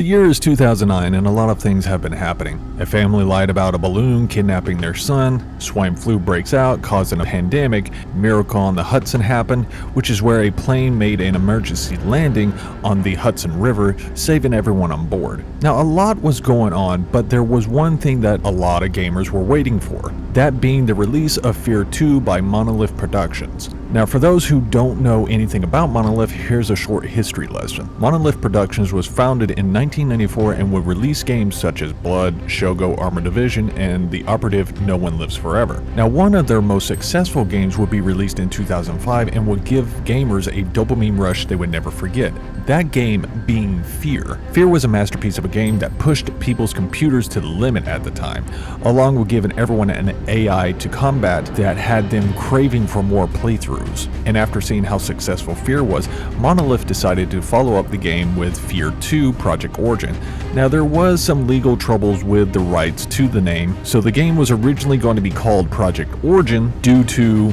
The year is 2009 and a lot of things have been happening. A family lied about a balloon kidnapping their son, swine flu breaks out causing a pandemic, miracle on the Hudson happened, which is where a plane made an emergency landing on the Hudson River, saving everyone on board. Now a lot was going on, but there was one thing that a lot of gamers were waiting for, that being the release of F.E.A.R 2 by Monolith Productions. Now for those who don't know anything about Monolith, here's a short history lesson. Monolith Productions was founded in 1994 and would release games such as Blood, Shogo Armor Division, and the operative No One Lives Forever. Now one of their most successful games would be released in 2005 and would give gamers a dopamine rush they would never forget. That game being F.E.A.R. F.E.A.R was a masterpiece of a game that pushed people's computers to the limit at the time, along with giving everyone an AI to combat that had them craving for more playthroughs. And after seeing how successful F.E.A.R was, Monolith decided to follow up the game with F.E.A.R 2 Project Origin. Now there was some legal troubles with the rights to the name, so the game was originally going to be called Project Origin due to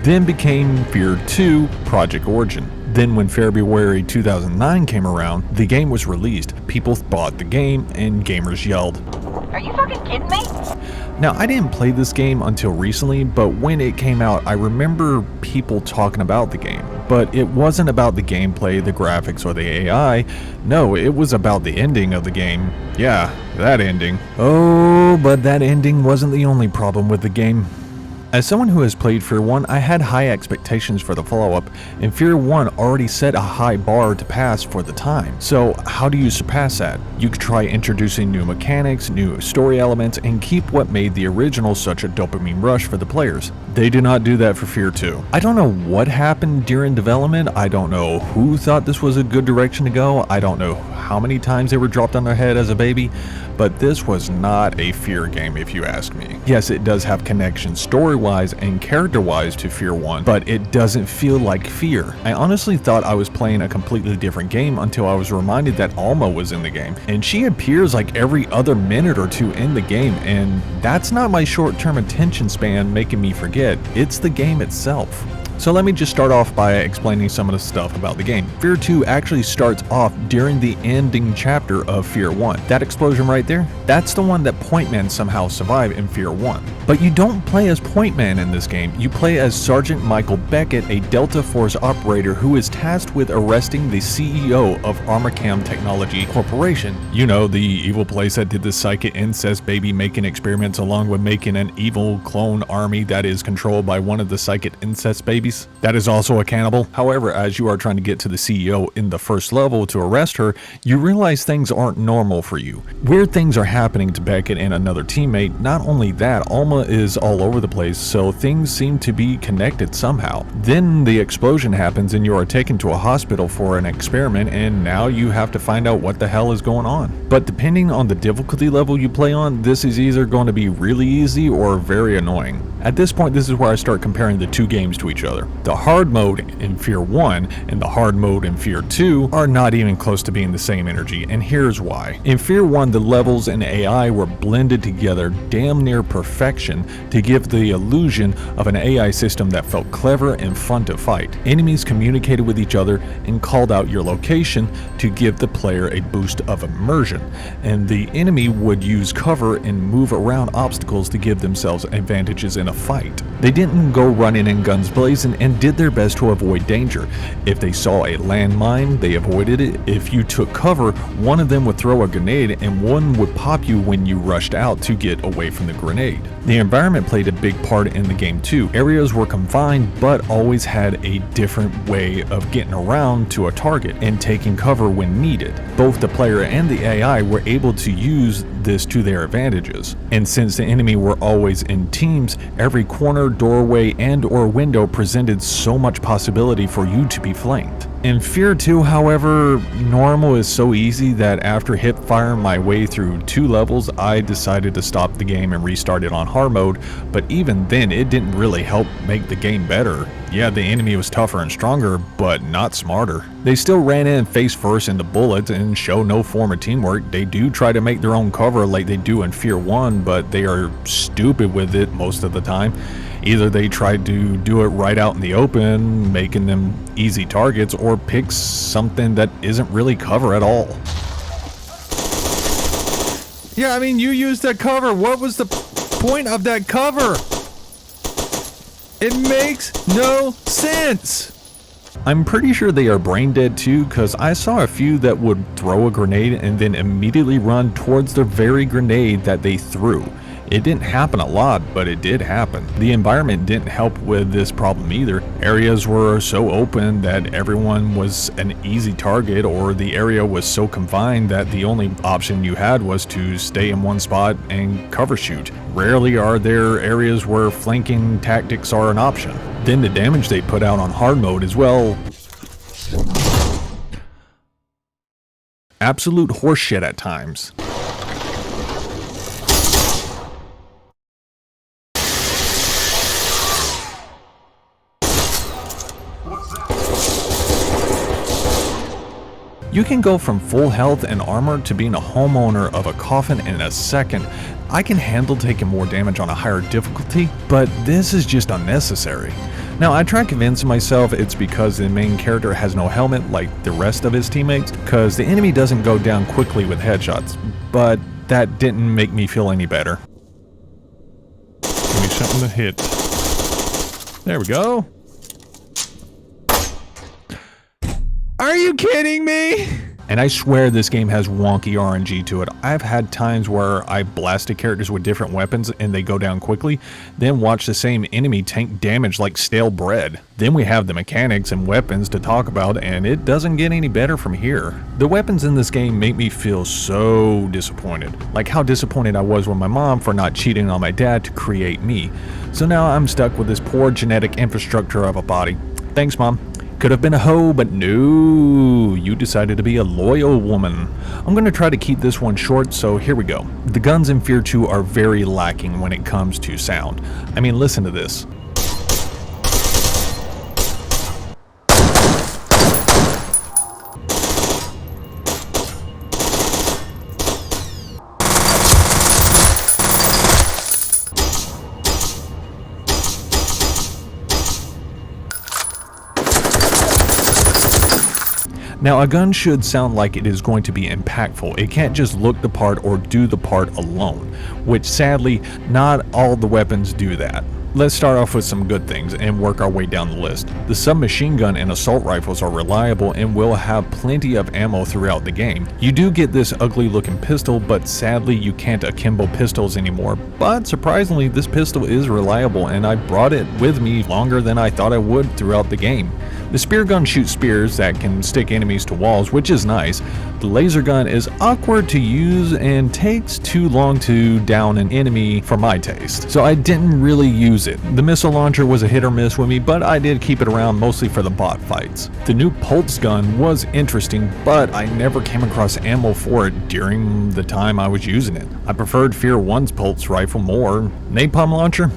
then became F.E.A.R 2 Project Origin. Then when February 2009 came around, the game was released. People bought the game and gamers yelled, "Are you fucking kidding me?" Now I didn't play this game until recently, but when it came out I remember people talking about the game. But it wasn't about the gameplay, the graphics, or the AI. No, it was about the ending of the game. Yeah, that ending. Oh, but that ending wasn't the only problem with the game. As someone who has played F.E.A.R 1, I had high expectations for the follow-up, and F.E.A.R 1 already set a high bar to pass for the time. So how do you surpass that? You could try introducing new mechanics, new story elements, and keep what made the original such a dopamine rush for the players. They did not do that for F.E.A.R 2. I don't know what happened during development, I don't know who thought this was a good direction to go, I don't know how many times they were dropped on their head as a baby, but this was not a F.E.A.R game if you ask me. Yes, it does have connections story-wise and character-wise to F.E.A.R 1, but it doesn't feel like F.E.A.R. I honestly thought I was playing a completely different game until I was reminded that Alma was in the game, and she appears like every other minute or two in the game, and that's not my short-term attention span making me forget, it's the game itself. So let me just start off by explaining some of the stuff about the game. F.E.A.R 2 actually starts off during the ending chapter of F.E.A.R 1. That explosion right there, that's the one that Pointman somehow survived in F.E.A.R 1. But you don't play as Pointman in this game, you play as Sergeant Michael Beckett, a Delta Force operator who is tasked with arresting the CEO of Armacam Technology Corporation. You know, the evil place that did the psychic incest baby making experiments along with making an evil clone army that is controlled by one of the psychic incest babies. That is also a cannibal. However, as you are trying to get to the CEO in the first level to arrest her, you realize things aren't normal for you. Weird things are happening to Beckett and another teammate. Not only that, Alma is all over the place, so things seem to be connected somehow. Then the explosion happens and you are taken to a hospital for an experiment, and now you have to find out what the hell is going on. But depending on the difficulty level you play on, this is either going to be really easy or very annoying. At this point, this is where I start comparing the two games to each other. The hard mode in F.E.A.R 1 and the hard mode in F.E.A.R 2 are not even close to being the same energy, and here's why. In F.E.A.R 1, the levels and AI were blended together damn near perfection to give the illusion of an AI system that felt clever and fun to fight. Enemies communicated with each other and called out your location to give the player a boost of immersion, and the enemy would use cover and move around obstacles to give themselves advantages in a fight. They didn't go running and guns blazing and did their best to avoid danger. If they saw a landmine, they avoided it. If you took cover, one of them would throw a grenade and one would pop you when you rushed out to get away from the grenade. The environment played a big part in the game too. Areas were confined but always had a different way of getting around to a target and taking cover when needed. Both the player and the AI were able to use this to their advantages. And since the enemy were always in teams, every corner, doorway, and or window presented so much possibility for you to be flanked. In F.E.A.R 2, however, normal is so easy that after hip-firing my way through 2 levels, I decided to stop the game and restart it on hard mode, but even then it didn't really help make the game better. Yeah, the enemy was tougher and stronger, but not smarter. They still ran in face first into bullets and show no form of teamwork. They do try to make their own cover like they do in F.E.A.R 1, but they are stupid with it most of the time. Either they tried to do it right out in the open, making them easy targets, or pick something that isn't really cover at all. Yeah, I mean, you used that cover. What was the point of that cover? It makes no sense. I'm pretty sure they are brain dead too, because I saw a few that would throw a grenade and then immediately run towards the very grenade that they threw. It didn't happen a lot, but it did happen. The environment didn't help with this problem either. Areas were so open that everyone was an easy target, or the area was so confined that the only option you had was to stay in one spot and cover shoot. Rarely are there areas where flanking tactics are an option. Then the damage they put out on hard mode as well. Absolute horseshit at times. You can go from full health and armor to being a homeowner of a coffin in a second. I can handle taking more damage on a higher difficulty, but this is just unnecessary. Now, I try convincing myself it's because the main character has no helmet like the rest of his teammates, because the enemy doesn't go down quickly with headshots, but that didn't make me feel any better. Give me something to hit. There we go. Are you kidding me? And I swear this game has wonky RNG to it. I've had times where I blasted characters with different weapons and they go down quickly, then watch the same enemy tank damage like stale bread. Then we have the mechanics and weapons to talk about, and it doesn't get any better from here. The weapons in this game make me feel so disappointed. Like how disappointed I was with my mom for not cheating on my dad to create me. So now I'm stuck with this poor genetic infrastructure of a body. Thanks, Mom. Could have been a hoe, but no, you decided to be a loyal woman. I'm going to try to keep this one short, so here we go. The guns in F.E.A.R 2 are very lacking when it comes to sound. I mean, listen to this. Now, a gun should sound like it is going to be impactful. It can't just look the part or do the part alone, which sadly, not all the weapons do that. Let's start off with some good things and work our way down the list. The submachine gun and assault rifles are reliable and will have plenty of ammo throughout the game. You do get this ugly looking pistol, but sadly you can't akimbo pistols anymore. But surprisingly, this pistol is reliable and I brought it with me longer than I thought I would throughout the game. The spear gun shoots spears that can stick enemies to walls, which is nice. The laser gun is awkward to use and takes too long to down an enemy for my taste, so I didn't really use it. The missile launcher was a hit or miss with me, but I did keep it around mostly for the bot fights. The new pulse gun was interesting, but I never came across ammo for it during the time I was using it. I preferred F.E.A.R 1's pulse rifle more. Napalm launcher?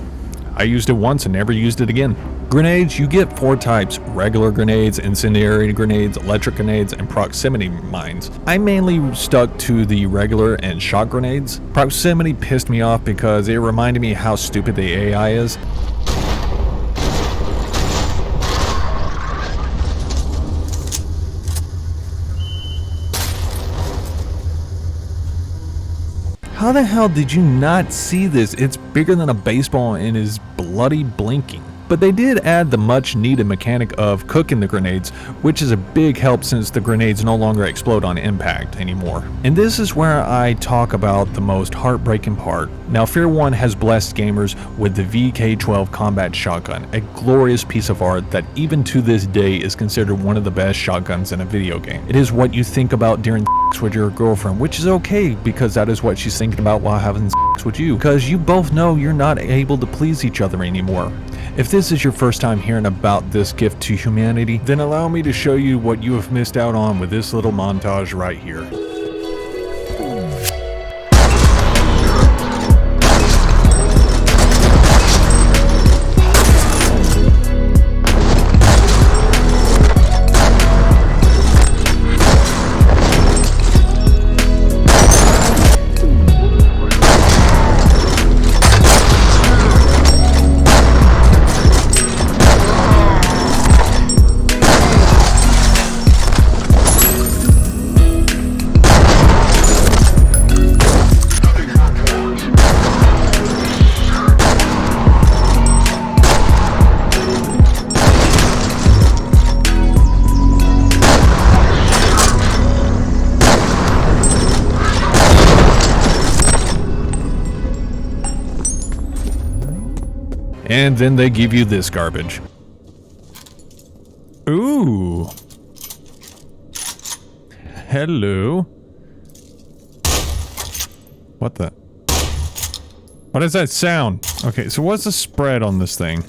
I used it once and never used it again. Grenades, you get 4 types: regular grenades, incendiary grenades, electric grenades, and proximity mines. I mainly stuck to the regular and shot grenades. Proximity pissed me off because it reminded me how stupid the AI is. How the hell did you not see this? It's bigger than a baseball and is bloody blinking. But they did add the much needed mechanic of cooking the grenades, which is a big help since the grenades no longer explode on impact anymore. And this is where I talk about the most heartbreaking part. Now, F.E.A.R 1 has blessed gamers with the VK12 combat shotgun, a glorious piece of art that even to this day is considered one of the best shotguns in a video game. It is what you think about during with your girlfriend, which is okay because that is what she's thinking about while having sex with you, because you both know you're not able to please each other anymore. If this is your first time hearing about this gift to humanity, then allow me to show you what you have missed out on with this little montage right here. And then they give you this garbage. Ooh. Hello. What the? What is that sound? Okay, so what's the spread on this thing?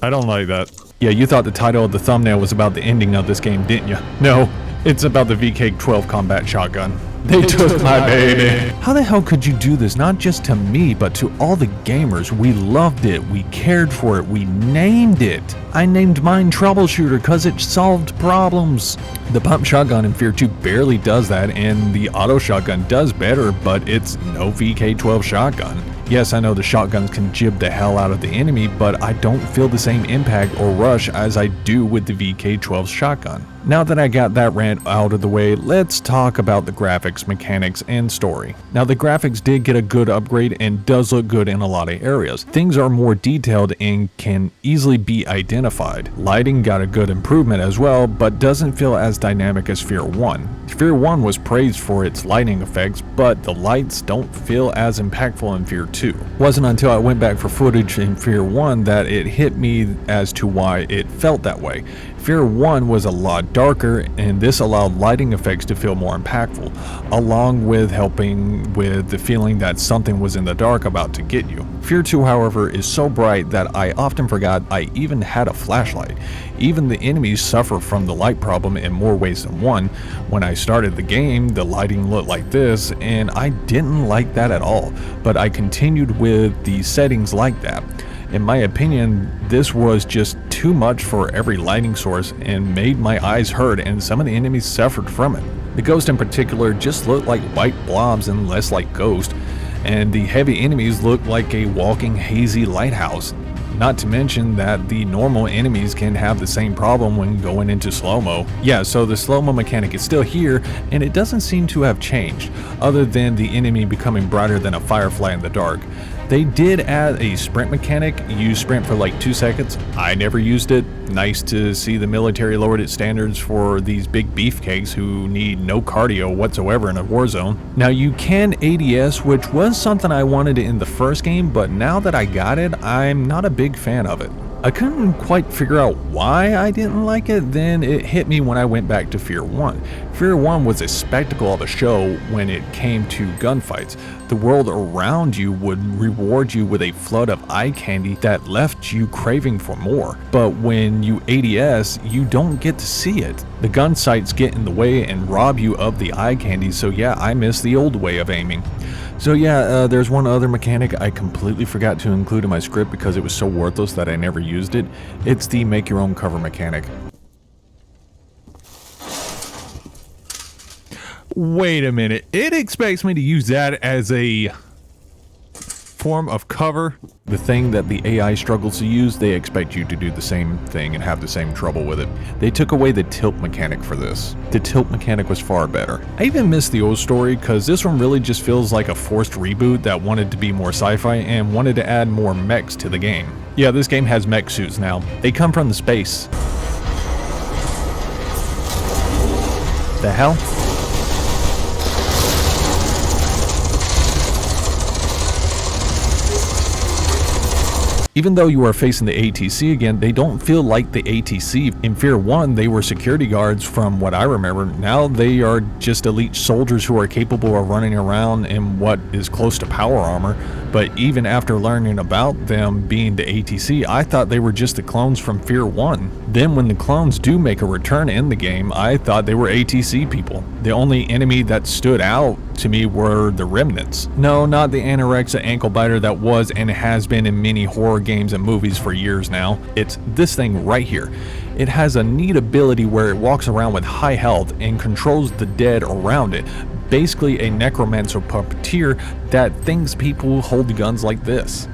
I don't like that. Yeah, you thought the title of the thumbnail was about the ending of this game, didn't you? No, it's about the VK-12 combat shotgun. They took my baby. How the hell could you do this? Not just to me, but to all the gamers. We loved it. We cared for it. We named it. I named mine Troubleshooter because it solved problems. The pump shotgun in F.E.A.R 2 barely does that, and the auto shotgun does better, but it's no VK-12 shotgun. Yes, I know the shotguns can jib the hell out of the enemy, but I don't feel the same impact or rush as I do with the VK-12 shotgun. Now that I got that rant out of the way, let's talk about the graphics, mechanics, and story. Now the graphics did get a good upgrade and does look good in a lot of areas. Things are more detailed and can easily be identified. Lighting got a good improvement as well, but doesn't feel as dynamic as F.E.A.R 1. F.E.A.R 1 was praised for its lighting effects, but the lights don't feel as impactful in F.E.A.R 2. Wasn't until I went back for footage in F.E.A.R 1 that it hit me as to why it felt that way. F.E.A.R 1 was a lot darker, and this allowed lighting effects to feel more impactful, along with helping with the feeling that something was in the dark about to get you. F.E.A.R 2, however, is so bright that I often forgot I even had a flashlight. Even the enemies suffer from the light problem in more ways than one. When I started the game, the lighting looked like this, and I didn't like that at all, but I continued with the settings like that. In my opinion, this was just too much for every lighting source and made my eyes hurt, and some of the enemies suffered from it. The ghosts in particular just looked like white blobs and less like ghosts, and the heavy enemies looked like a walking hazy lighthouse. Not to mention that the normal enemies can have the same problem when going into slow-mo. Yeah, so the slow-mo mechanic is still here, and it doesn't seem to have changed, other than the enemy becoming brighter than a firefly in the dark. They did add a sprint mechanic. You sprint for like 2 seconds. I never used it. Nice to see the military lowered its standards for these big beefcakes who need no cardio whatsoever in a war zone. Now you can ADS, which was something I wanted in the first game, but now that I got it, I'm not a big fan of it. I couldn't quite figure out why I didn't like it, then it hit me when I went back to F.E.A.R 1. F.E.A.R 1 was a spectacle of a show when it came to gunfights. The world around you would reward you with a flood of eye candy that left you craving for more. But when you ADS, you don't get to see it. The gun sights get in the way and rob you of the eye candy, so yeah, I miss the old way of aiming. So yeah, there's one other mechanic I completely forgot to include in my script because it was so worthless that I never used it. It's the make your own cover mechanic. Wait a minute, it expects me to use that as a form of cover? The thing that the AI struggles to use, they expect you to do the same thing and have the same trouble with it. They took away the tilt mechanic for this. The tilt mechanic was far better. I even miss the old story because this one really just feels like a forced reboot that wanted to be more sci-fi and wanted to add more mechs to the game. Yeah, this game has mech suits now. They come from the space. The hell? Even though you are facing the ATC again, they don't feel like the ATC. In F.E.A.R 1, they were security guards from what I remember. Now they are just elite soldiers who are capable of running around in what is close to power armor. But even after learning about them being the ATC, I thought they were just the clones from F.E.A.R 1. Then when the clones do make a return in the game, I thought they were ATC people. The only enemy that stood out to me were the remnants. No, not the anorexic ankle biter that was and has been in many horror games and movies for years now. It's this thing right here. It has a neat ability where it walks around with high health and controls the dead around it. Basically a necromancer puppeteer that thinks people hold guns like this.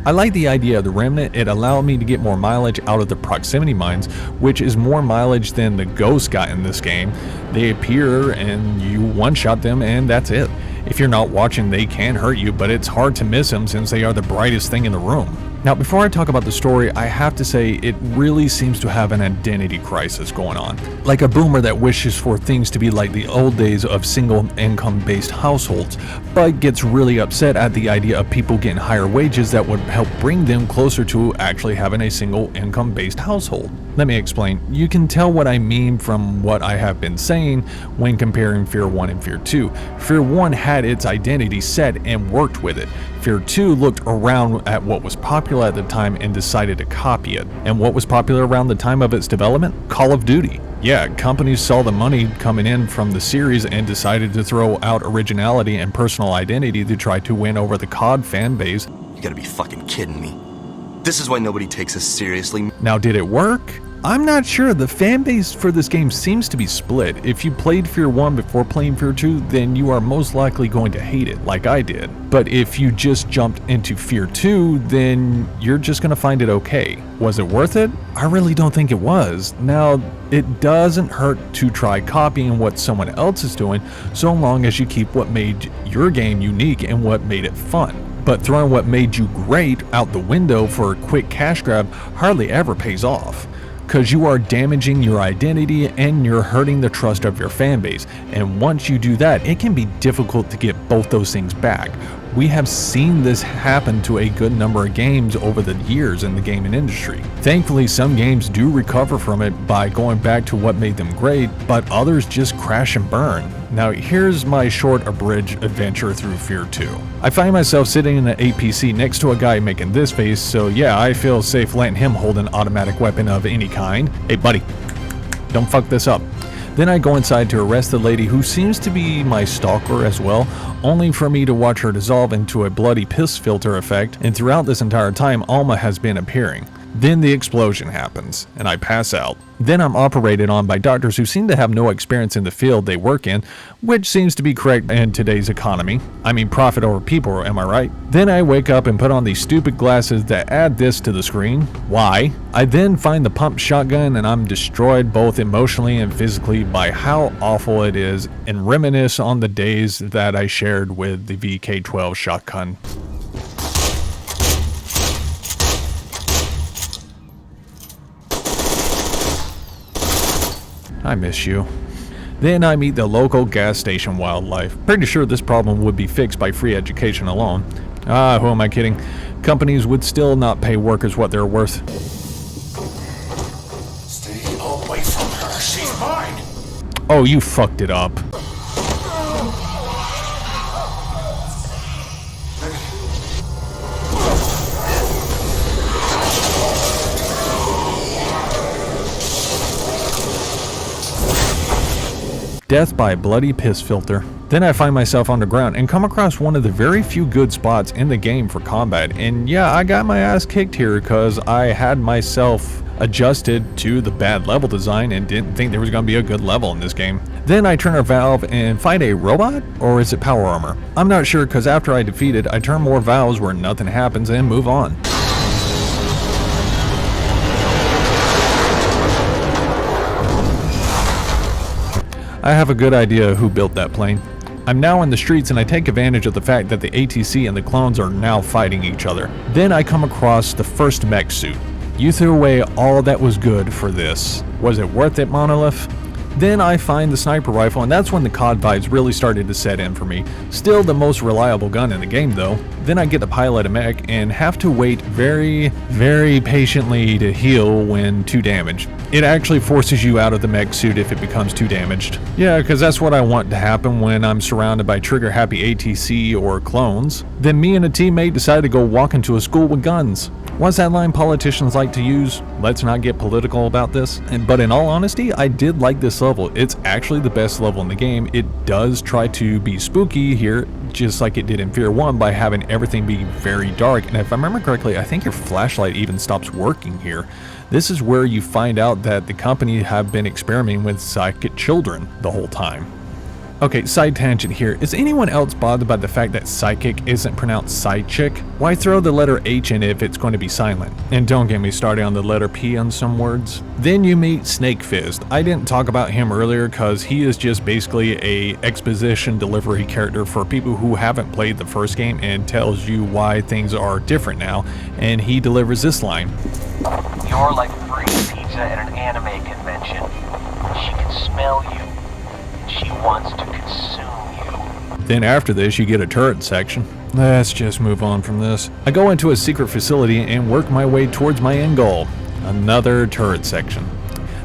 I like the idea of the remnant. It allowed me to get more mileage out of the proximity mines, which is more mileage than the ghosts got in this game. They appear and you one-shot them and that's it. If you're not watching, they can hurt you, but it's hard to miss them since they are the brightest thing in the room. Now, before I talk about the story, I have to say it really seems to have an identity crisis going on. Like a boomer that wishes for things to be like the old days of single income based households, but gets really upset at the idea of people getting higher wages that would help bring them closer to actually having a single income based household. Let me explain. You can tell what I mean from what I have been saying when comparing F.E.A.R 1 and F.E.A.R 2. F.E.A.R 1 had its identity set and worked with it. F.E.A.R 2 looked around at what was popular at the time and decided to copy it. And what was popular around the time of its development? Call of Duty. Yeah, companies saw the money coming in from the series and decided to throw out originality and personal identity to try to win over the COD fan base. You gotta be fucking kidding me. This is why nobody takes us seriously. Now, did it work? I'm not sure. The fan base for this game seems to be split. If you played F.E.A.R 1 before playing F.E.A.R 2, then you are most likely going to hate it, like I did. But if you just jumped into F.E.A.R 2, then you're just gonna find it okay. Was it worth it? I really don't think it was. Now, it doesn't hurt to try copying what someone else is doing, so long as you keep what made your game unique and what made it fun. But throwing what made you great out the window for a quick cash grab hardly ever pays off. Because you are damaging your identity and you're hurting the trust of your fan base. And once you do that, it can be difficult to get both those things back. We have seen this happen to a good number of games over the years in the gaming industry. Thankfully, some games do recover from it by going back to what made them great, but others just crash and burn. Now, here's my short abridged adventure through F.E.A.R 2. I find myself sitting in an APC next to a guy making this face, so yeah, I feel safe letting him hold an automatic weapon of any kind. Hey buddy, don't fuck this up. Then I go inside to arrest the lady who seems to be my stalker as well, only for me to watch her dissolve into a bloody piss filter effect, and throughout this entire time Alma has been appearing. Then the explosion happens, and I pass out. Then I'm operated on by doctors who seem to have no experience in the field they work in, which seems to be correct in today's economy. I mean, profit over people, am I right? Then I wake up and put on these stupid glasses that add this to the screen. Why? I then find the pump shotgun and I'm destroyed both emotionally and physically by how awful it is, and reminisce on the days that I shared with the VK12 shotgun. I miss you. Then I meet the local gas station wildlife. Pretty sure this problem would be fixed by free education alone. Who am I kidding? Companies would still not pay workers what they're worth. Stay away from her. She's mine. Oh, you fucked it up. Death by a bloody piss filter. Then I find myself on the ground and come across one of the very few good spots in the game for combat, and yeah, I got my ass kicked here because I had myself adjusted to the bad level design and didn't think there was going to be a good level in this game. Then I turn a valve and fight a robot? Or is it power armor? I'm not sure, because after I defeat it, I turn more valves where nothing happens and move on. I have a good idea who built that plane. I'm now in the streets and I take advantage of the fact that the ATC and the clones are now fighting each other. Then I come across the first mech suit. You threw away all that was good for this. Was it worth it, Monolith? Then I find the sniper rifle, and that's when the COD vibes really started to set in for me. Still the most reliable gun in the game though. Then I get to pilot a mech and have to wait very, very patiently to heal when too damaged. It actually forces you out of the mech suit if it becomes too damaged. Yeah, because that's what I want to happen when I'm surrounded by trigger-happy ATC or clones. Then me and a teammate decide to go walk into a school with guns. What's that line politicians like to use? Let's not get political about this. But in all honesty, I did like this level. It's actually the best level in the game. It does try to be spooky here, just like it did in F.E.A.R 1 by having everything be very dark. And if I remember correctly, I think your flashlight even stops working here. This is where you find out that the company have been experimenting with psychic children the whole time. Okay, side tangent here. Is anyone else bothered by the fact that psychic isn't pronounced side-chick? Why throw the letter H in if it's going to be silent? And don't get me started on the letter P on some words. Then you meet Snake Fist. I didn't talk about him earlier because he is just basically a exposition delivery character for people who haven't played the first game and tells you why things are different now. And he delivers this line. You're like free pizza at an anime convention. She can smell you. She wants to consume you. Then after this, you get a turret section. Let's just move on from this. I go into a secret facility and work my way towards my end goal. Another turret section.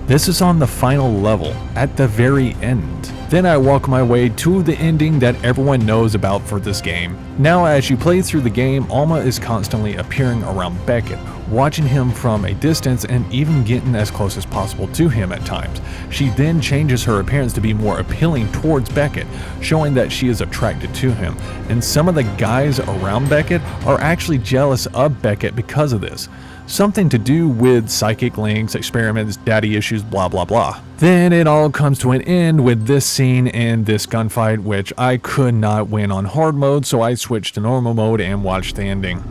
This is on the final level, at the very end. Then I walk my way to the ending that everyone knows about for this game. Now as you play through the game, Alma is constantly appearing around Beckett, watching him from a distance and even getting as close as possible to him at times. She then changes her appearance to be more appealing towards Beckett, showing that she is attracted to him. And some of the guys around Beckett are actually jealous of Beckett because of this. Something to do with psychic links, experiments, daddy issues, blah blah blah. Then it all comes to an end with this scene and this gunfight, which I could not win on hard mode, so I switched to normal mode and watched the ending.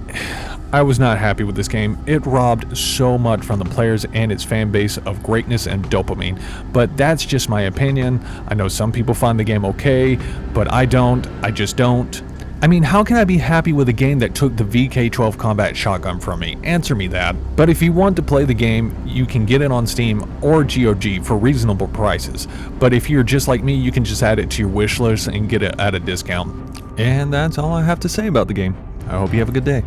I was not happy with this game. It robbed so much from the players and its fan base of greatness and dopamine, but that's just my opinion. I know some people find the game okay, but I don't. I just don't. I mean, how can I be happy with a game that took the VK12 combat shotgun from me? Answer me that. But if you want to play the game, you can get it on Steam or GOG for reasonable prices. But if you're just like me, you can just add it to your wish list and get it at a discount. And that's all I have to say about the game. I hope you have a good day.